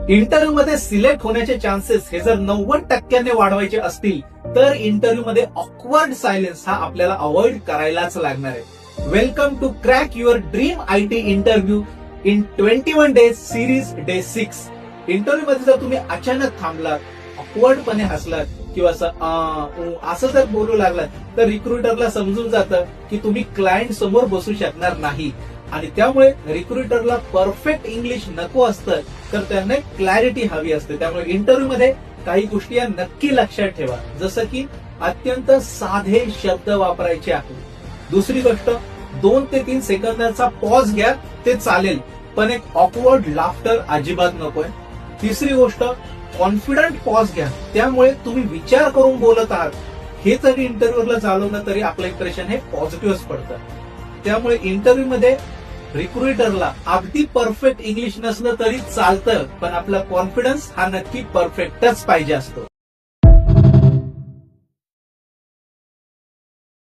Interview मध्ये select होण्याचे chances हे जर 90% वाढवायचे असतील तर इंटरव्ह्यू मध्ये ऑकवर्ड सायलेन्स हा आपल्याला अवॉइड करायलाच लागणार आहे. Welcome to crack your dream IT interview in 21 days series day 6. Interview मध्ये जर तुम्ही अचानक थांबलात, ऑकवर्डपणे हसलात किंवा असं जर बोलू लागलात तर रिक्रुटरला समजून जातं की तुम्ही क्लायंट समोर बसू शकणार नाही आणि त्यामुळे रिक्रुटरला परफेक्ट इंग्लिश नको असतं तर त्यांना क्लॅरिटी हवी असते. त्यामुळे इंटरव्ह्यू मध्ये काही गोष्टी या नक्की लक्षात ठेवा, जसं की अत्यंत साधे शब्द वापरायचे आहेत. दुसरी गोष्ट 2 ते 3 सेकंदाचा पॉज घ्या, ते चालेल, पण एक ऑकवर्ड लाफ्टर अजिबात नकोय. तिसरी गोष्ट कॉन्फिडंट पॉज घ्या, त्यामुळे तुम्ही विचार करून बोलत आहात हे जरी इंटरव्ह्यूला चालवलं तरी आपलं इम्प्रेशन हे पॉझिटिव्ह पडतं. त्यामुळे इंटरव्ह्यू मध्ये रिक्रुटरला अगदी परफेक्ट इंग्लिश नसलं तरी चालतं, पण आपला कॉन्फिडन्स हा नक्की परफेक्टच पाहिजे असतो.